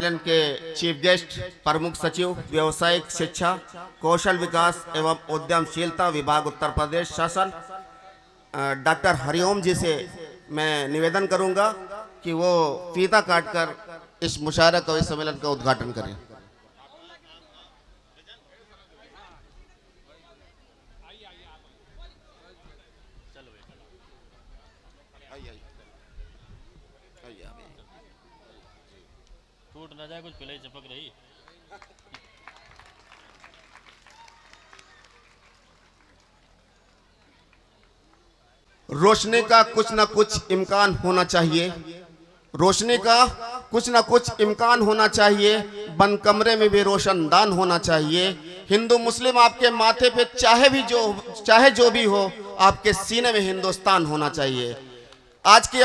सम्मेलन के chief guest प्रमुख सचिव व्यावसायिक शिक्षा, कौशल विकास एवं उद्यमशीलता विभाग उत्तर प्रदेश शासन डॉक्टर हरिओम जी से मैं निवेदन करूंगा कि वो फीता काटकर इस मुशायरा कवि सम्मेलन का उद्घाटन करें। टूट ना जाए, कुछ पहले ही चिपक रही। रोशनी का कुछ न कुछ इम्कान होना चाहिए, रोशनी का कुछ न कुछ इम्कान होना चाहिए, बंद कमरे में भी रोशनदान होना चाहिए। हिंदू मुस्लिम आपके माथे पे चाहे जो भी हो, आपके सीने में हिंदुस्तान होना चाहिए। आज की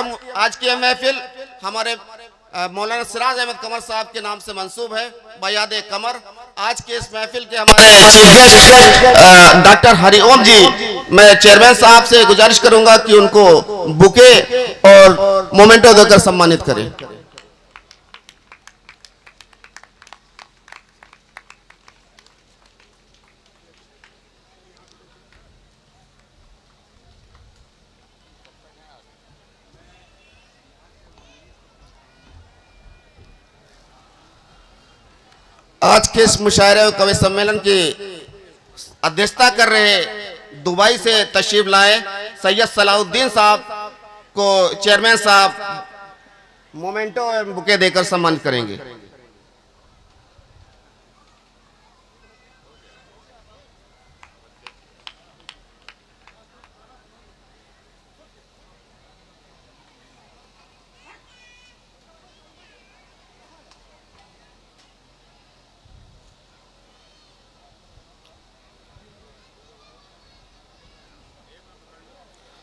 यह महफिल हमारे मौलाना सिराज अहमद कमर साहब के नाम से मंसूब है, बयादे कमर। आज के इस महफिल के हमारे चीफ गेस्ट डॉक्टर हरिओम जी, मैं चेयरमैन साहब से गुजारिश करूंगा कि उनको बुके और मोमेंटो देकर सम्मानित करें। आज के इस मुशायरे कवि सम्मेलन की अध्यक्षता कर रहे दुबई से तशरीफ लाए सैयद सलाउद्दीन साहब को चेयरमैन साहब मोमेंटो एवं बुके देकर सम्मानित करेंगे।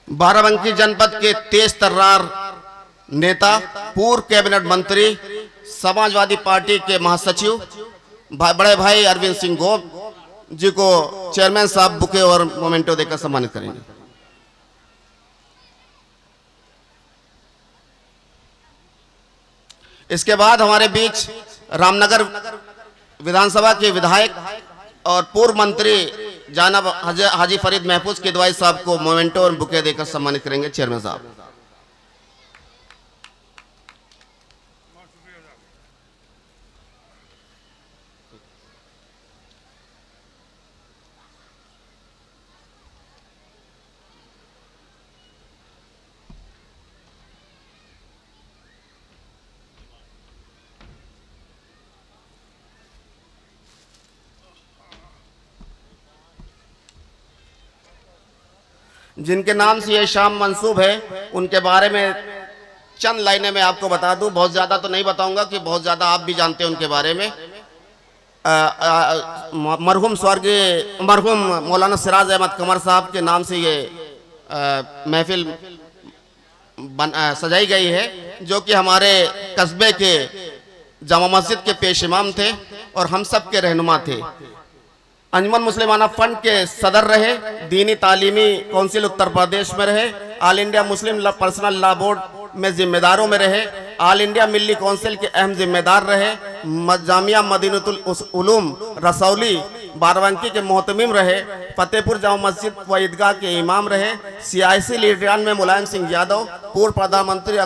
बाराबंकी जनपद के तेज तर्रार नेता, पूर्व कैबिनेट मंत्री, समाजवादी पार्टी के महासचिव बड़े भाई अरविंद सिंह गोप जी को चेयरमैन साहब बुके और मोमेंटो देकर सम्मानित करेंगे। इसके बाद हमारे बीच रामनगर विधानसभा के विधायक और पूर्व मंत्री जनाब हाजी फरीद महफूज किदवाई साहब को मोमेंटो और बुके देकर सम्मानित करेंगे चेयरमैन साहब। जिनके नाम से ये शाम मंसूब है, उनके बारे में चंद लाइनें मैं आपको बता दूं, बहुत ज़्यादा तो नहीं बताऊंगा कि बहुत ज़्यादा आप भी जानते हैं उनके बारे में। मरहूम मौलाना सिराज अहमद कमर साहब के नाम से ये महफिल सजाई गई है, जो कि हमारे कस्बे के जामा मस्जिद के पेश इमाम थे और हम सब के रहनुमा थे। अंजुमन मुस्लिमाना फंड के सदर रहे, दीनी तालीमी काउंसिल उत्तर प्रदेश में रहे, all India Muslim personal law board में जिम्मेदारों में रहे, ऑल इंडिया मिल्ली काउंसिल के अहम जिम्मेदार रहे, जामिया मदीनतुल उलूम रसौली बाराबंकी के मोहतमीम रहे, फतेहपुर जामा मस्जिद व ईदगाह के इमाम रहे, सियासी लीडरान में मुलायम सिंह यादव, पूर्व प्रधानमंत्री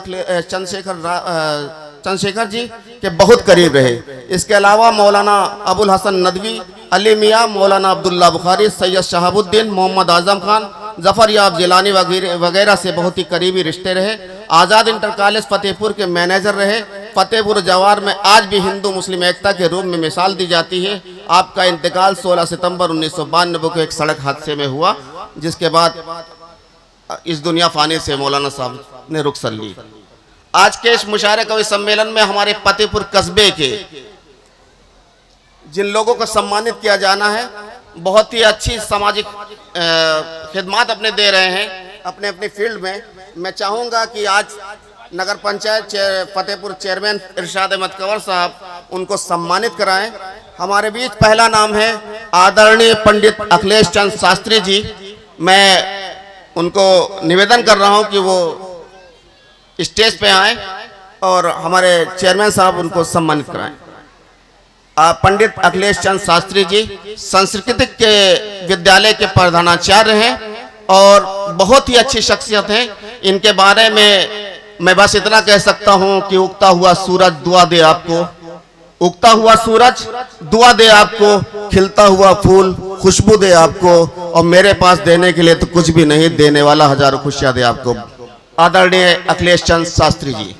चंद्रशेखर जी के बहुत करीब रहे। इसके अलावा मौलाना अबुल हसन नदवी, अली मियाँ, मौलाना अब्दुल्ला बुखारी, सैयद शहाबुद्दीन, मोहम्मद आजम खान, जफर याब जिलानी वगैरह से बहुत ही करीबी रिश्ते रहे। आज़ाद इंटर कॉलेज फतेहपुर के मैनेजर रहे। फतेहपुर जवार में आज भी हिंदू मुस्लिम एकता के रूप में मिसाल दी जाती है। आपका इंतकाल 16 सितंबर 1992 को एक सड़क हादसे में हुआ, जिसके बाद इस दुनिया फानी से मौलाना साहब ने रुखसत ली। आज के इस मुशायरे कवि सम्मेलन में हमारे फतेहपुर कस्बे के जिन लोगों को सम्मानित किया जाना है, बहुत ही अच्छी सामाजिक खिदमत अपने दे रहे हैं अपने अपनी फील्ड में। मैं चाहूँगा कि आज नगर पंचायत फतेहपुर चेयरमैन इरशाद अहमद कंवर साहब उनको सम्मानित कराएं। हमारे बीच पहला नाम है आदरणीय पंडित अखिलेश चंद्र शास्त्री जी। मैं उनको निवेदन कर रहा हूं कि वो स्टेज पे आएं और हमारे चेयरमैन साहब उनको सम्मानित कराएं। पंडित अखिलेश चंद्र शास्त्री जी संस्कृत के विद्यालय के प्रधानाचार्य हैं और बहुत ही अच्छी शख्सियत हैं। इनके बारे में मैं बस इतना कह सकता हूं कि उगता हुआ सूरज दुआ दे आपको, उगता हुआ सूरज दुआ दे आपको, खिलता हुआ फूल खुशबू दे आपको, और मेरे पास देने के लिए तो कुछ भी नहीं, देने वाला हजारों खुशियां दे आपको। आदरणीय अखिलेश चंद्र शास्त्री जी।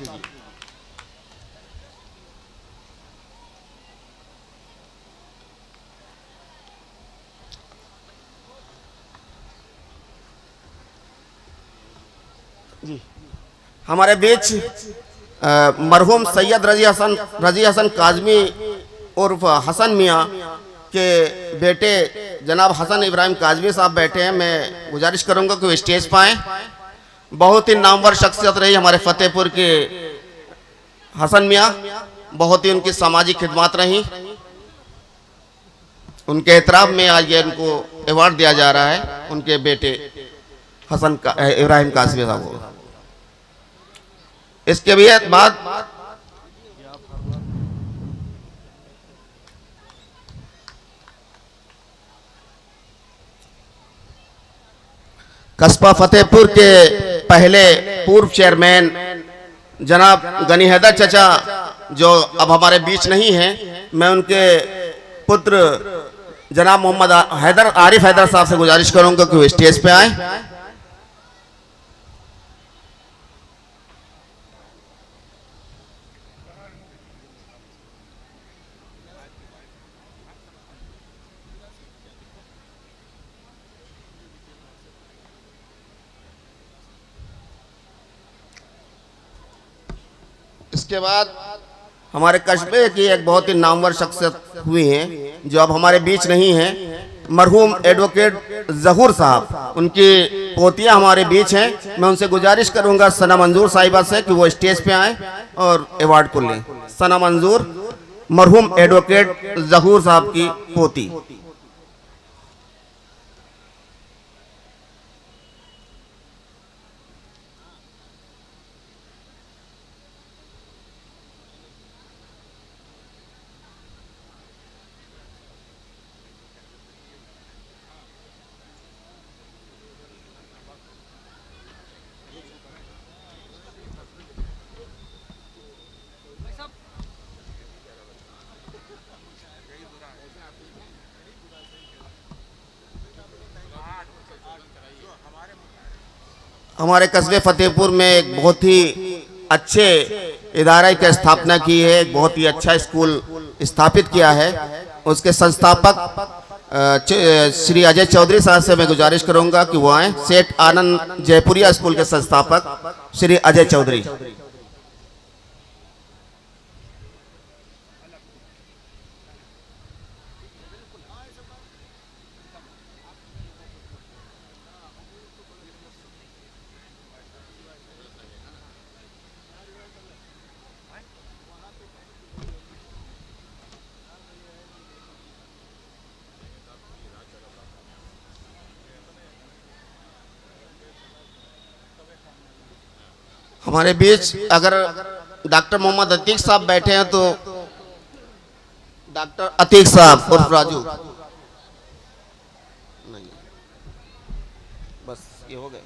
हमारे बीच मरहूम सैयद रजी हसन काजमी उर्फ हसन मियाँ के बेटे जनाब हसन इब्राहिम काजमी साहब बैठे हैं। मैं गुजारिश करूंगा कि वो स्टेज पर आएं। बहुत ही नामवर शख्सियत रही हमारे फतेहपुर के हसन मियाँ, बहुत ही उनकी सामाजिक खिदमत रही। उनके एहतराम में आज ये उनको अवार्ड दिया जा रहा है, उनके बेटे हसन इब्राहिम काजमी साहब को। इसके भी बाद कस्बा फतेहपुर के पहले पूर्व चेयरमैन जनाब गनी हैदर चचा, जो अब हमारे बीच नहीं हैं, मैं उनके पुत्र जनाब मोहम्मद आरिफ हैदर साहब से गुजारिश करूंगा कि वो स्टेज पे आए। इसके बाद हमारे कस्बे की एक बहुत ही नामवर शख्सियत हुई हैं जो अब हमारे बीच नहीं हैं, मरहूम एडवोकेट जहूर साहब, उनकी पोतियां हमारे बीच हैं। मैं उनसे गुजारिश करूंगा सना मंजूर साहिबा से कि वो स्टेज पे आएं और अवार्ड को लें। सना मंजूर मरहूम एडवोकेट जहूर साहब की पोती। हमारे कस्बे फतेहपुर में एक बहुत ही अच्छे इदारे की स्थापना की है, एक बहुत ही अच्छा स्कूल स्थापित किया है। उसके संस्थापक श्री अजय चौधरी साहब से मैं गुजारिश करूंगा कि वो आए। सेठ आनंद जयपुरिया स्कूल के संस्थापक श्री अजय चौधरी। हमारे बीच अगर डॉक्टर मोहम्मद अतीक साहब बैठे हैं तो डॉक्टर अतीक साहब उर्फ राजू। नहीं, बस ये हो गए।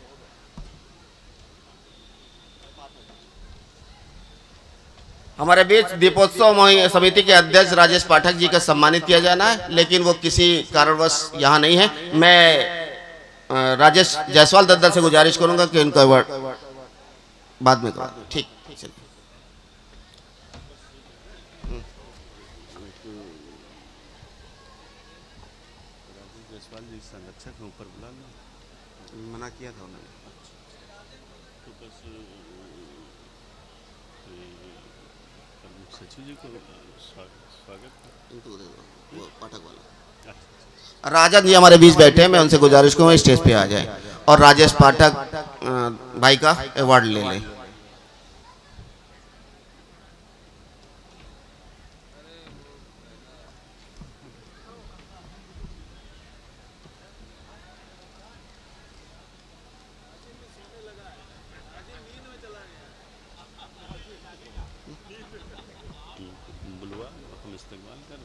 हमारे बीच दीपोत्सव समिति के अध्यक्ष राजेश पाठक जी का सम्मानित किया जाना है, लेकिन वो किसी कारणवश यहाँ नहीं है। मैं राजेश जायसवाल दद्दर से गुजारिश करूंगा कि उनका अवार्ड बाद में करा। ठीक, चलिए। संरक्षक ऊपर बुला मना किया था उन्होंने। तो बस सचिव जी को स्वागत इनको दे दो, वो पाठक वाला। राजन जी हमारे बीच बैठे हैं, मैं उनसे गुजारिश करूँगा स्टेज पे आ जाए और राजेश पाठक भाई का अवार्ड ले लें।